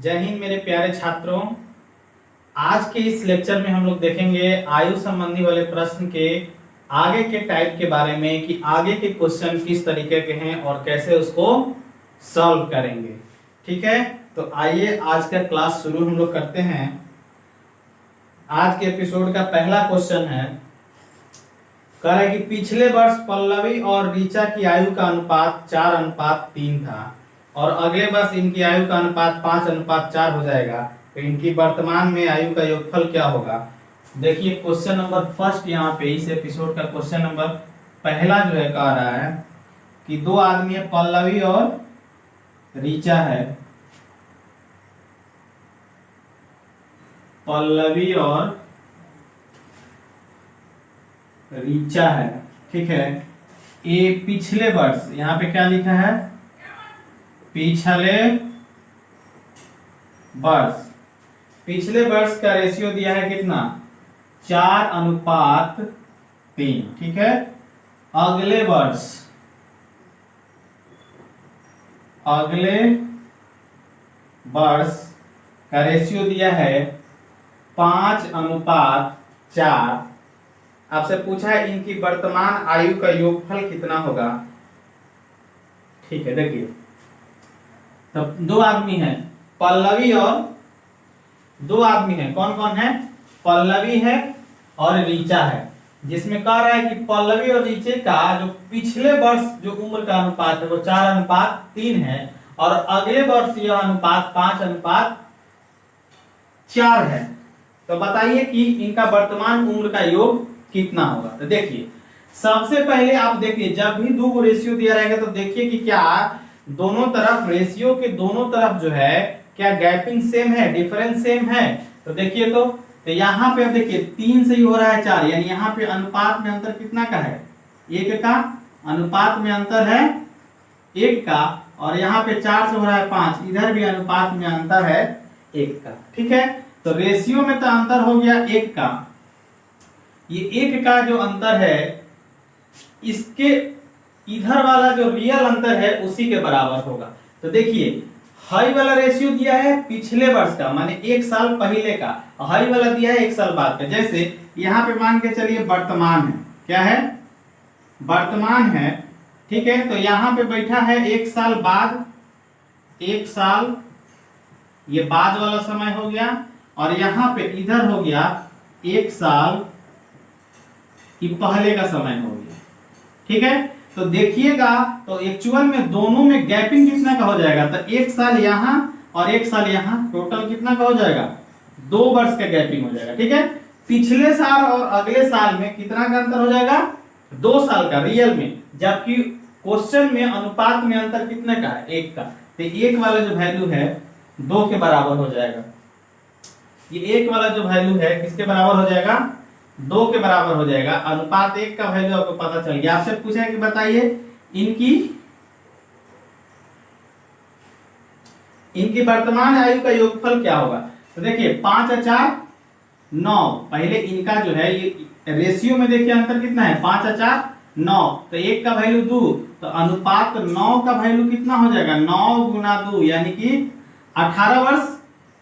जय हिंद मेरे प्यारे छात्रों। आज के इस लेक्चर में हम लोग देखेंगे आयु संबंधी वाले प्रश्न के आगे के टाइप के बारे में कि आगे के क्वेश्चन किस तरीके के हैं और कैसे उसको सॉल्व करेंगे। ठीक है, तो आइए आज का क्लास शुरू हम लोग करते हैं। आज के एपिसोड का पहला क्वेश्चन है, कह रहा है कि पिछले वर्ष पल्लवी और ऋचा की आयु का अनुपात 4:3 था और अगले वर्ष इनकी आयु का अनुपात 5:4 हो जाएगा, तो इनकी वर्तमान में आयु का योगफल क्या होगा। देखिए क्वेश्चन नंबर फर्स्ट यहाँ पे इस एपिसोड का क्वेश्चन नंबर पहला जो है कह रहा है कि दो आदमी है, पल्लवी और ऋचा है। पल्लवी और ऋचा है, ठीक है। ये पिछले वर्ष, यहाँ पे क्या लिखा है, पिछले वर्ष। पिछले वर्ष का रेशियो दिया है कितना, 4:3, ठीक है। अगले वर्ष का रेशियो दिया है 5:4। आपसे पूछा है इनकी वर्तमान आयु का योगफल कितना होगा। ठीक है, देखिए तो दो आदमी हैं, पल्लवी और दो आदमी हैं, कौन कौन है, पल्लवी है और ऋचा है। जिसमें कह रहा है कि पल्लवी और ऋचा का जो पिछले वर्ष जो उम्र का अनुपात है वो 4:3 है और अगले वर्ष यह अनुपात 5:4 है। तो बताइए कि इनका वर्तमान उम्र का योग कितना होगा। तो देखिए सबसे पहले आप देखिए, जब भी दो रेशियो दिया रहेगा तो देखिए कि क्या दोनों तरफ, रेशियो के दोनों तरफ जो है क्या गैपिंग सेम है, डिफरेंस सेम है। तो देखिए तो यहाँ पे अब देखिए 3 से ही हो रहा है 4, यानी यहाँ पे अनुपात में अंतर कितना का है, 1 का अनुपात में अंतर है 1 का, और यहाँ पे 4 से हो रहा है 5, इधर भी अनुपात में अंतर है 1 का। ठीक है, तो रेशियो में तो अंतर हो गया 1 का। ये 1 का जो अंतर है इसके इधर वाला जो रियल अंतर है उसी के बराबर होगा। तो देखिए हाई वाला रेशियो दिया है पिछले वर्ष का, माने 1 साल पहले का, हाई वाला दिया है 1 साल बाद का। जैसे यहाँ पे मान के चलिए वर्तमान है, क्या है, वर्तमान है, ठीक है। तो यहाँ पे बैठा है 1 साल बाद, 1 साल ये बाद वाला समय हो गया, और यहाँ पे इधर हो गया 1 साल ये पहले का समय हो गया। ठीक है, तो देखिएगा तो एक्चुअल में दोनों में गैपिंग कितना का हो जाएगा, तो 1 साल यहाँ और 1 साल यहाँ, टोटल कितना का हो जाएगा, 2 वर्ष का गैपिंग हो जाएगा। ठीक है, पिछले साल और अगले साल में कितना का अंतर हो जाएगा, 2 साल का रियल में, जबकि क्वेश्चन में अनुपात में अंतर कितने का है, 1 का। तो 1 वाला जो वैल्यू है 2 के बराबर हो जाएगा। ये 1 वाला जो वैल्यू है किसके बराबर हो जाएगा, 2 के बराबर हो जाएगा। अनुपात 1 का वैल्यू आपको पता चल गया। आपसे पूछा है कि बताइए इनकी वर्तमान आयु का योगफल क्या होगा। तो देखिए 5 और 4 9, पहले इनका जो है ये रेशियो में देखिए अंतर कितना है, 5 और 4 9, तो 1 का वैल्यू 2, तो अनुपात 9 का वैल्यू कितना हो जाएगा, 9 गुना 2 यानी कि 18 वर्ष।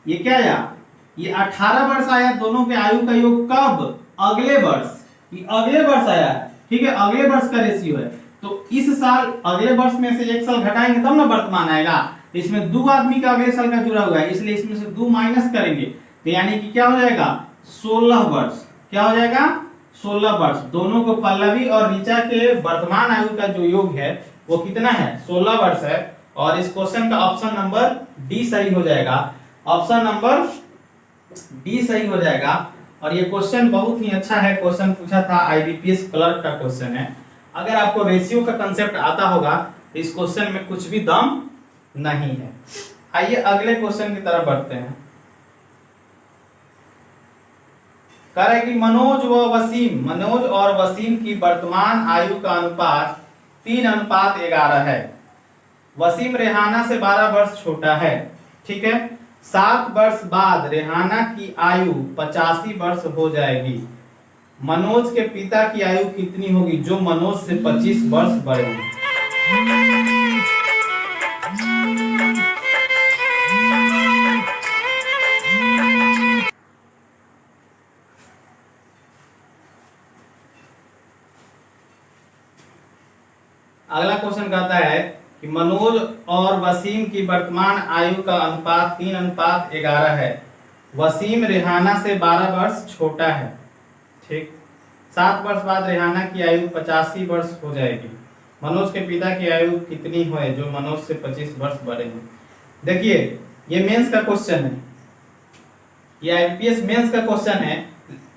ये क्या आया, ये 18 वर्ष आया। दोनों के आयु का योग कब, अगले वर्ष, ये अगले वर्ष आया है। ठीक है, अगले वर्ष का रेशियो है, तो इस साल अगले वर्ष में से 1 साल घटाएंगे तब ना वर्तमान आएगा। तो इसमें 2 आदमी का अगले साल का जुड़ा हुआ है, इसलिए इसमें से 2 माइनस करेंगे, तो यानी कि क्या हो जाएगा, 16 वर्ष। क्या हो जाएगा, 16 वर्ष। दोनों को, पल्लवी और ऋचा के वर्तमान आयु का जो योग है वो कितना है, 16 वर्ष है। और इस क्वेश्चन का ऑप्शन नंबर डी सही हो जाएगा, ऑप्शन नंबर डी सही हो जाएगा। और ये क्वेश्चन बहुत ही अच्छा है, क्वेश्चन पूछा था आईबीपीएस क्लर्क का क्वेश्चन है। अगर आपको रेशियो का कंसेप्ट आता होगा तो इस क्वेश्चन में कुछ भी दम नहीं है। आइए अगले क्वेश्चन की तरफ बढ़ते हैं। कह रहा है कि मनोज और वसीम की वर्तमान आयु का अनुपात 3:11 है। वसीम रेहाना से 12 वर्ष छोटा है। ठीक है, 7 वर्ष बाद रेहाना की आयु 85 वर्ष हो जाएगी। मनोज के पिता की आयु कितनी होगी जो मनोज से 25 वर्ष बड़े हैं। अगला क्वेश्चन कहता है कि मनोज और वसीम की वर्तमान आयु का अनुपात 3:11 है। वसीम रेहाना से 12 वर्ष छोटा है। ठीक, 7 वर्ष बाद रेहाना की आयु 85 वर्ष हो जाएगी। मनोज के पिता की आयु कितनी है जो मनोज से 25 वर्ष बड़े हैं। देखिए ये मेंस का क्वेश्चन है, ये आईपीएस मेंस का क्वेश्चन है।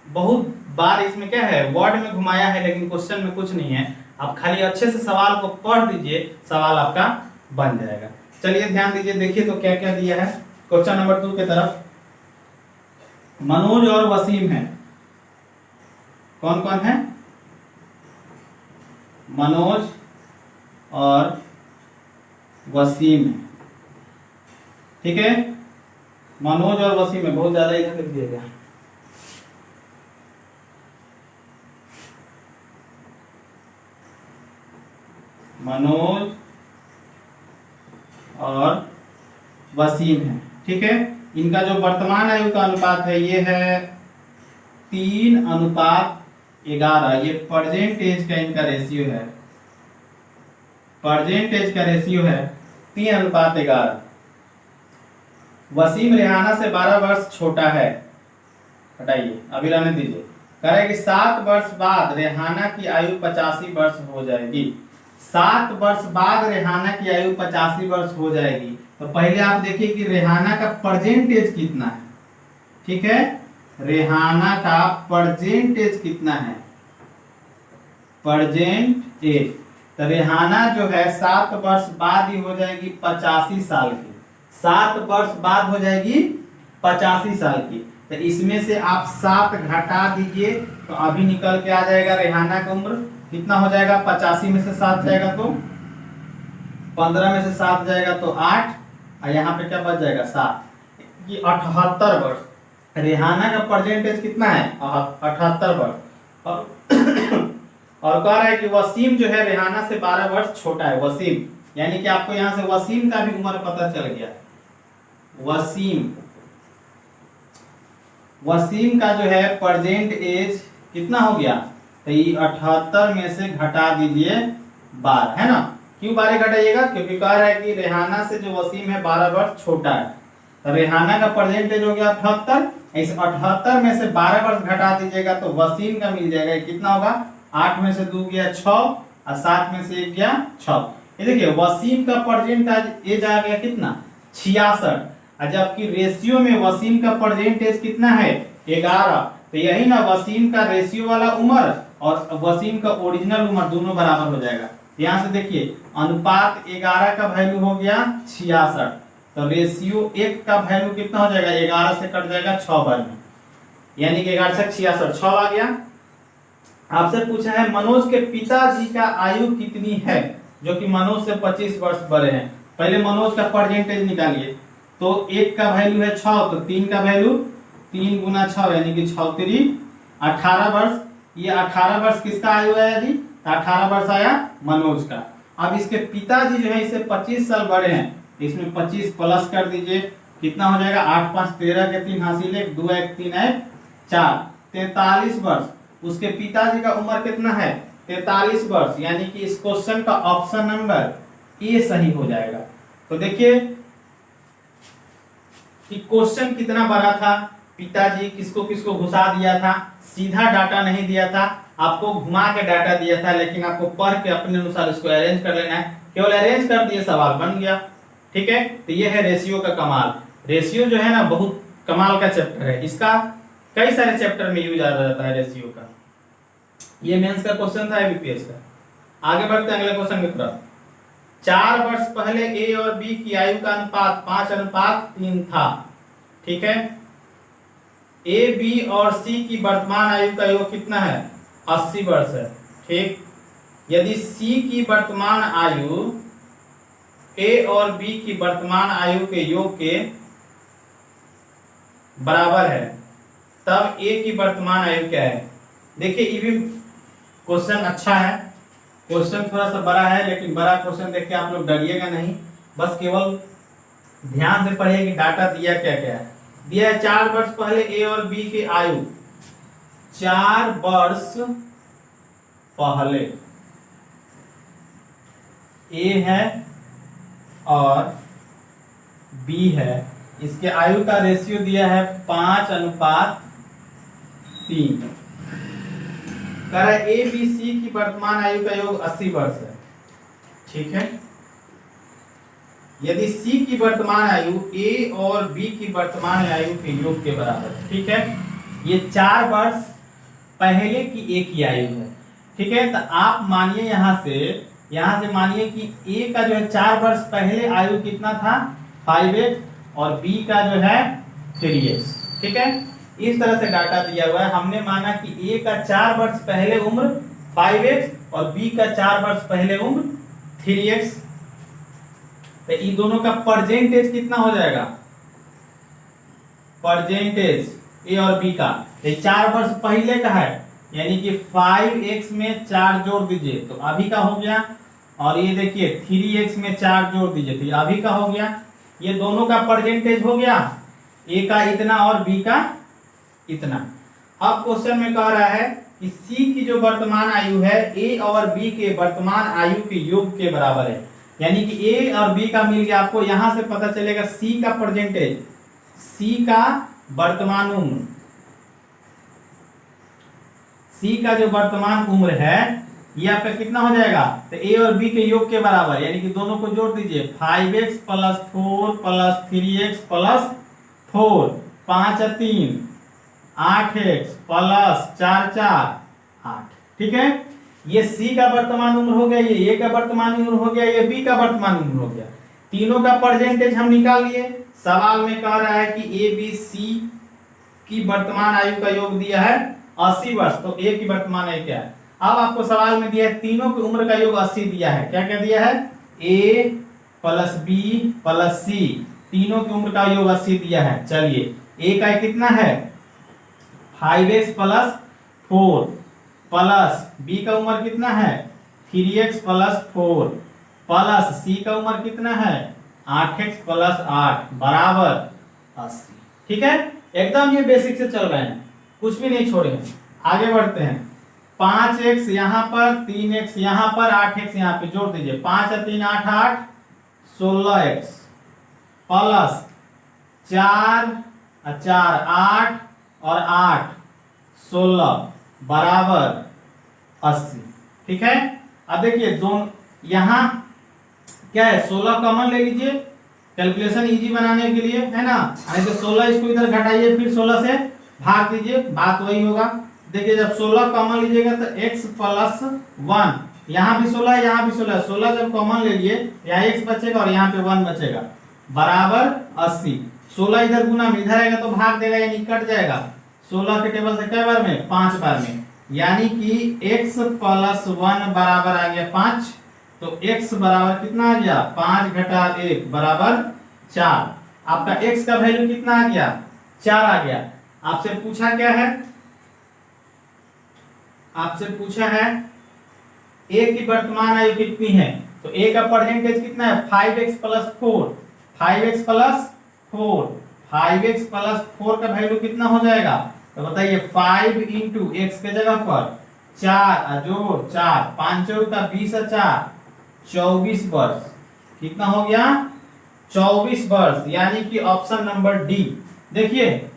बहुत बार इसमें क्या है, वर्ड में घुमाया है, लेकिन क्वेश्चन में कुछ नहीं है। आप खाली अच्छे से सवाल को पढ़ दीजिए, सवाल आपका बन जाएगा। चलिए ध्यान दीजिए, देखिए तो क्या क्या दिया है। क्वेश्चन नंबर 2 के तरफ, मनोज और वसीम है। कौन कौन है? मनोज और वसीम है। ठीक है, मनोज और वसीम है। बहुत ज्यादा इधर लिख दिया गया। मनोज और वसीम है। ठीक है, इनका जो वर्तमान आयु का अनुपात है ये है 3:11। ये प्रेजेंट एज का इनका रेशियो है, प्रेजेंट एज का रेशियो है 3:11। वसीम रेहाना से 12 वर्ष छोटा है। हटाइए, अभी रहने दीजिए। कह रहा है कि 7 वर्ष बाद रेहाना की आयु 85 वर्ष हो जाएगी। 7 वर्ष बाद रेहाना की आयु 85 वर्ष हो जाएगी। तो पहले आप देखिए कि रेहाना का प्रेजेंट एज कितना है। ठीक है, रेहाना का प्रेजेंट एज कितना है, प्रेजेंट एज। तो रेहाना जो है 7 वर्ष बाद ही हो जाएगी 85 साल की। 7 वर्ष बाद हो जाएगी 85 साल की। तो इसमें से आप 7 घटा दीजिए तो अभी निकल के आ जाएगा रेहाना की उम्र कितना हो जाएगा। 85 में से 7 जाएगा तो 15 में से 7 जाएगा तो 8, और यहाँ पे क्या बच जाएगा 7, ये 78 वर्ष। रेहाना का परसेंटेज कितना है 78 वर्ष। और कह रहा है कि वसीम जो है रेहाना से 12 वर्ष छोटा है। वसीम यानी कि आपको यहाँ से वसीम का भी उम्र पता चल गया। वसीम का जो है प्रेजेंट एज कितना हो गया, तो ये 78 में से घटा दीजिए 12, है ना। क्यों 12 घटाइएगा, क्योंकि कह रहा है कि रेहाना से जो वसीम है 12 वर्ष छोटा है। तो रेहाना का प्रेजेंट एज हो गया 78, इस 78 में से 12 वर्ष घटा दीजिएगा तो वसीम का मिल जाएगा। कितना होगा, 8 में से 2 गया 6 और 7 में से 1 गया 6। ये देखिए वसीम का प्रेजेंट एज आ गया कितना 66, जबकि रेशियो में वसीम का प्रेजेंट एज कितना है 11। तो यही ना वसीम का रेशियो वाला उम्र और वसीम का ओरिजिनल उम्र दोनों बराबर हो जाएगा। यहाँ से देखिए अनुपात 11 का वैल्यू हो गया 66, तो रेशियो 1 का वैल्यू कितना हो जाएगा, 11 से कट जाएगा 6 बार में, यानी कि 11 से 66 6 आ गया। आपसे पूछा है मनोज के पिताजी का आयु कितनी है, जो कि मनोज से 25 वर्ष बड़े हैं। पहले मनोज का परसेंटेज निकालिए, तो 1 का वैल्यू है 6, तो 3 का वैल्यू 3 गुना 6 यानी कि 6 3 18 वर्ष। ये 18 वर्ष किसका आयु आया जी, 18 वर्ष आया मनोज का। अब इसके पिताजी जो है इससे 25 साल बड़े हैं, इसमें 25 प्लस कर दीजिए, कितना हो जाएगा 8 5 13 के 3 हासिल 1 2 1 3 1 4 43 वर्ष। उसके पिताजी का उम्र कितना है 43 वर्ष, यानी कि इस क्वेश्चन का ऑप्शन नंबर ए सही हो जाएगा। तो देखिए कि क्वेश्चन कितना बड़ा था, पिताजी किसको किसको घुसा दिया था, सीधा डाटा नहीं दिया था, आपको घुमा के डाटा दिया था, लेकिन आपको पढ़ के अपने अनुसार इसको अरेंज कर लेना है। केवल अरेंज कर दिए सवाल बन गया। ठीक है, तो ये है रेशियो का कमाल। रेशियो जो है ना बहुत कमाल का चैप्टर है, इसका कई सारे चैप्टर में यूज आ जाता है रेशियो का। ये मेंस का क्वेश्चन था एबीपीएस का। आगे बढ़ते हैं अगले क्वेश्चन की तरफ। 4 वर्ष पहले ए और बी की आयु का अनुपात 5:3 था। ठीक है, ए बी और सी की वर्तमान आयु का योग कितना है 80 वर्ष है। ठीक, यदि सी की वर्तमान आयु ए और बी की वर्तमान आयु के योग के बराबर है, तब ए की वर्तमान आयु क्या है। देखिए ये भी क्वेश्चन अच्छा है, क्वेश्चन थोड़ा सा बड़ा है, लेकिन बड़ा क्वेश्चन देख के आप लोग डरिएगा नहीं, बस केवल ध्यान से पढ़िए कि डाटा दिया क्या क्या है। दिया है 4 वर्ष पहले ए और बी की आयु, 4 वर्ष पहले ए है और बी है, इसके आयु का रेशियो दिया है 5:3। कह रहा है ए बी सी की वर्तमान आयु का योग 80 वर्ष है। ठीक है, यदि सी की वर्तमान आयु ए और बी की वर्तमान आयु के योग के बराबर है। ठीक है, ये 4 वर्ष पहले की ए की आयु है। ठीक है, तो आप मानिए यहां से मानिए कि ए का जो है 4 वर्ष पहले आयु कितना था 5x और बी का जो है 3x। ठीक है, इस तरह से डाटा दिया हुआ है। हमने माना कि ए का 4 वर्ष पहले उम्र 5x और बी का 4 वर्ष पहले उम्र 3x। तो इन दोनों का परसेंटेज कितना हो जाएगा, परसेंटेज ए और बी का, ये 4 वर्ष पहले का है, यानी कि 5x में 4 जोड़ दीजिए तो अभी का हो गया, और ये देखिए 3x में 4 जोड़ दीजिए तो अभी का हो गया। ये दोनों का परसेंटेज हो गया, ए का इतना और बी का इतना। अब क्वेश्चन में कह रहा है कि सी की जो वर्तमान आयु है ए और बी के वर्तमान आयु के योग के बराबर है, यानी कि ए और बी का मिल गया। आपको यहां से पता चलेगा सी का परसेंटेज, सी का वर्तमान उम्र, सी का जो वर्तमान उम्र है ये आपका कितना हो जाएगा, तो ए और बी के योग के बराबर, यानी कि दोनों को जोड़ दीजिए 5x + 4 + 3x + 4, 5 और 3 8x + 4 4 8। ठीक है, ये सी का वर्तमान उम्र हो गया, ये ए का वर्तमान उम्र हो गया, ये बी का वर्तमान उम्र हो गया। तीनों का परसेंटेज हम निकाल लिए। सवाल में कह रहा है कि ए बी सी की वर्तमान आयु का योग दिया है 80 वर्ष, तो ए की वर्तमान आयु क्या है। अब आपको सवाल में दिया है तीनों की उम्र का योग 80 दिया है। क्या क्या दिया है, ए + बी + सी, तीनों की उम्र का योग 80 दिया है। चलिए ए का कितना है 5x + 4 प्लस बी का उम्र कितना है 3x + 4 प्लस सी का उम्र कितना है 8x + 8 बराबर 80। ठीक है, एकदम ये बेसिक से चल रहे हैं, कुछ भी नहीं छोड़े। आगे बढ़ते हैं, 5x यहाँ पर, 3x यहाँ पर, 8x यहाँ पे जोड़ दीजिए, 5 और 3 8 8 16x प्लस 4 और 4 8 और 8 16 बराबर 80। ठीक है, अब देखिए दोनों यहाँ क्या है 16 कॉमन ले लीजिए कैलकुलेशन इजी बनाने के लिए, है ना। नहीं तो 16 इसको इधर घटाइए, फिर 16 से भाग दीजिए, बात वही होगा। देखिए जब 16 कॉमन लीजिएगा तो x + 1, यहाँ भी 16 है, यहाँ भी 16 है, 16 जब कॉमन ले लिए यहाँ x बचेगा और यहाँ पे 1 बचेगा बराबर 80। 16 इधर गुना में इधर आएगा तो भाग देगा, यानी कट जाएगा। 16 के टेबल से कई बार में 5 बार में, यानी कि x + 1 बराबर आ गया 5, तो x बराबर कितना आ गया 5 - 1 बराबर 4। आपका x का वैल्यू कितना आ गया 4 आ गया। आपसे पूछा क्या है, आपसे पूछा है a की वर्तमान आयु कितनी है, तो a का परसेंटेज कितना है 5x + 4, 5x + 4, 5x + 4 का वैल्यू कितना हो जाएगा, तो बताइए 5 × x के जगह पर 4 जोड़ 4, 5 × 4 = 20 और 4 24 वर्ष। कितना हो गया 24 वर्ष, यानी कि ऑप्शन नंबर डी। देखिए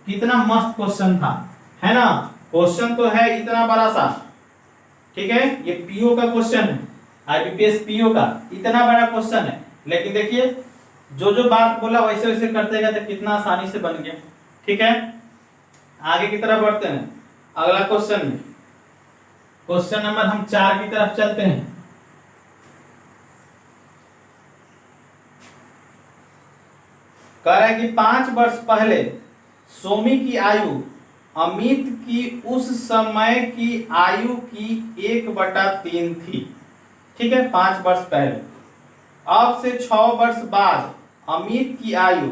कितना मस्त क्वेश्चन था, है ना। क्वेश्चन तो है इतना बड़ा सा, ठीक है, ये पीओ का क्वेश्चन है, आईबीपीएस पीओ का इतना बड़ा क्वेश्चन है, लेकिन देखिए जो जो बात बोला वैसे वैसे करते गए तो कितना आसानी से बन गया। ठीक है, आगे की तरफ बढ़ते हैं। अगला क्वेश्चन में क्वेश्चन नंबर हम 4 की तरफ चलते हैं। कह रहा है कि 5 वर्ष पहले सोमी की आयु अमित की उस समय की आयु की 1/3 थी। ठीक है, 5 वर्ष पहले। अब से 6 वर्ष बाद अमित की आयु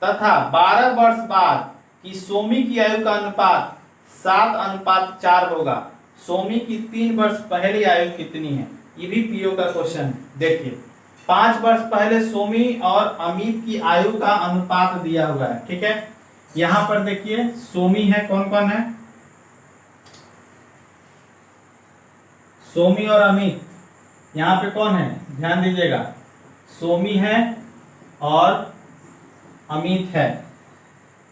तथा 12 वर्ष बाद की सोमी की आयु का अनुपात 7:4 होगा। सोमी की 3 वर्ष पहली आयु कितनी है, ये भी पीओ का क्वेश्चन है। देखिए 5 वर्ष पहले सोमी और अमित की आयु का अनुपात दिया हुआ है। ठीक है, यहां पर देखिए सोमी है, कौन कौन है, सोमी और अमित। यहाँ पे कौन है ध्यान दीजिएगा, सोमी है और अमित है।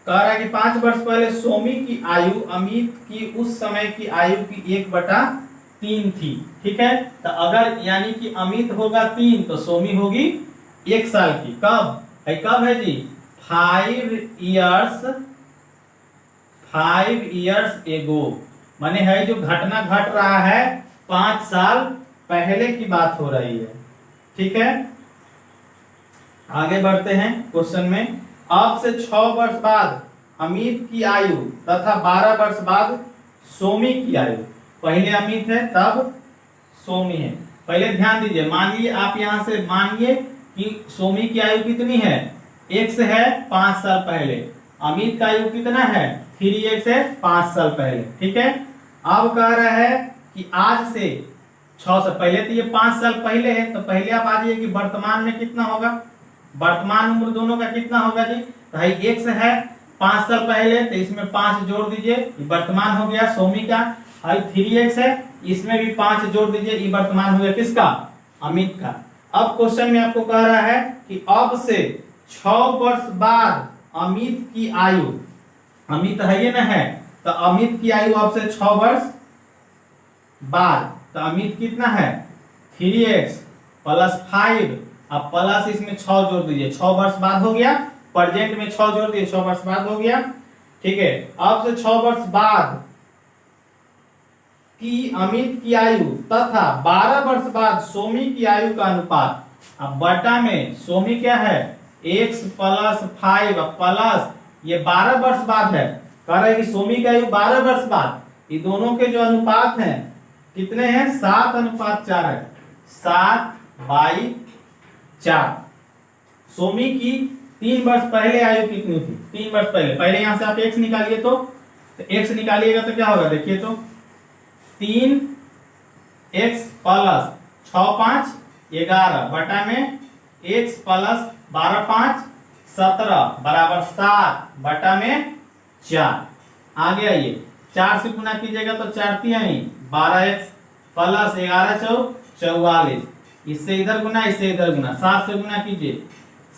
कह रहा है कि 5 वर्ष पहले सोमी की आयु अमित की उस समय की आयु की 1/3 थी। ठीक है, तो अगर यानी कि अमित होगा 3 तो सोमी होगी 1 साल की। कब है जी 5 इयर्स एगो, माने है जो घटना घट रहा है 5 साल पहले की बात हो रही है। ठीक है, आगे बढ़ते हैं क्वेश्चन में। अब से 6 वर्ष बाद अमित की आयु तथा 12 वर्ष बाद सोमी की आयु, पहले अमित है तब सोमी है। पहले ध्यान दीजिए, मानिए आप यहां से मानिए कि सोमी की आयु कितनी है, x है 5 साल पहले, अमित का आयु कितना है 3x है 5 साल पहले। ठीक है, अब कह रहा है कि आज से 6 से पहले, तो ये 5 साल पहले है, तो पहले आप आ जाइए कि वर्तमान में कितना होगा, वर्तमान उम्र दोनों का कितना होगा जी, तो भाई x है 5 साल पहले, तो इसमें 5 जोड़ दीजिए, वर्तमान हो गया सोमी का। भाई 3x है, इसमें भी 5 जोड़ दीजिए, ये वर्तमान हो गया किसका, अमित का। अब क्वेश्चन में आपको कह रहा है कि अब से 6 वर्ष बाद अमित की आयु, अमित है ये ना है, तो अमित की आयु अब से 6 वर्ष बाद, तो अमित कितना है 3x प्लस 5, अब प्लस इसमें 6 जोड़ दीजिए, 6 वर्ष बाद हो गया, प्रेजेंट में 6 जोड़ दिए 6 वर्ष बाद हो गया। ठीक है, अब से 6 वर्ष बाद की अमित की आयु तथा 12 वर्ष बाद सोमी की आयु का अनुपात, अब बटा में सोमी क्या है x प्लस 5 प्लस ये 12 वर्ष बाद है, कह रहा है कि सोमी की आयु 12 वर्ष बाद, ये दोनों के जो अनुपात हैं कितने हैं 7:4 है, 7/4। सोमी की 3 वर्ष पहले आयु कितनी थी, 3 वर्ष पहले यहां से आप x निकालिए, तो x निकालिएगा तो क्या होगा देखिए, तो 3x प्लस 6 5 11 बटा में x प्लस 12 5 17 बराबर 7 बटा में 4। आगे आइए, 4 से गुना कीजिएगा तो 4 3 12x प्लस 11 4 44, इससे इधर गुना इससे इधर गुना, 7 से गुना कीजिए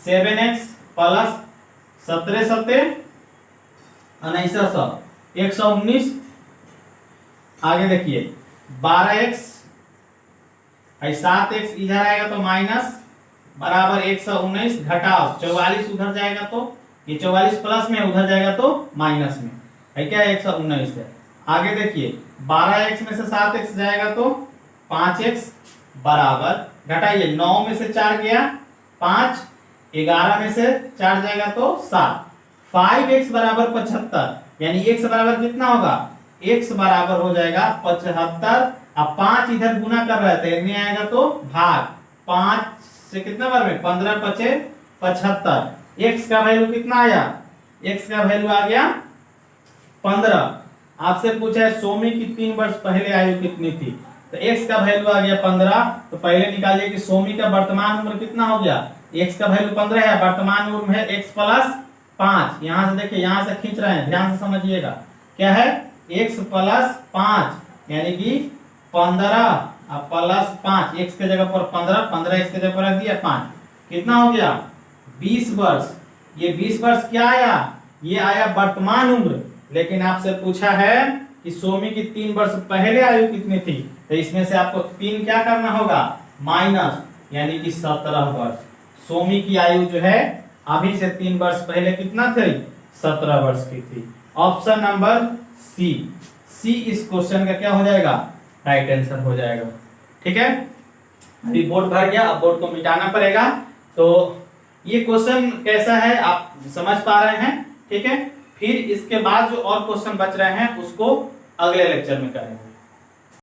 7x प्लस 17 7 119। आगे देखिए 12x 7x इधर आएगा तो माइनस बराबर 119, घटाओ 44 उधर जाएगा तो ये 44 प्लस में, उधर जाएगा तो माइनस में, है क्या 119 है। आगे देखिए 12x में से 7x जाएगा तो 5x बराबर, घटाइए 9 में से 4 गया 5, 11 में से 4 जाएगा तो 7, 5x बराबर 75, यानी x बराबर कितना होगा, x बराबर हो जाएगा 75। अब 5 इधर गुना कर रहे थे, इतनी आएगा तो भाग, 5 से कितना बार में 15 5 75, x का वैल्यू कितना आया, x का वैल्यू आ गया 15। आपसे पूछा है सोमी की 3 वर्ष पहले आयु कितनी थी, तो x का वैल्यू आ गया 15, तो पहले निकालिए कि सोमी का वर्तमान उम्र कितना हो गया, x का वैल्यू 15 है, वर्तमान उम्र है x प्लस 5, यहां से देखिए यहां से खींच रहे हैं, ध्यान से समझिएगा, क्या है x प्लस 5 यानी कि 15 प्लस 5, x के जगह पर 15, 15 x के जगह पर रख दिया 5, कितना हो गया 20 वर्ष। ये 20 वर्ष क्या आया, ये आया वर्तमान उम्र, लेकिन आपसे पूछा है कि सोमी की 3 वर्ष पहले आयु कितनी थी, तो इसमें से आपको 3 क्या करना होगा माइनस, यानी कि 17 वर्ष। सोमी की आयु जो है अभी से 3 वर्ष पहले कितना थी 17 वर्ष की थी। ऑप्शन नंबर सी इस क्वेश्चन का क्या हो जाएगा, राइट आंसर हो जाएगा। ठीक है, अभी बोर्ड भर गया, अब बोर्ड को मिटाना पड़ेगा। तो ये क्वेश्चन कैसा है आप समझ पा रहे हैं, ठीक है। फिर इसके बाद जो और क्वेश्चन बच रहे हैं उसको अगले लेक्चर में करेंगे।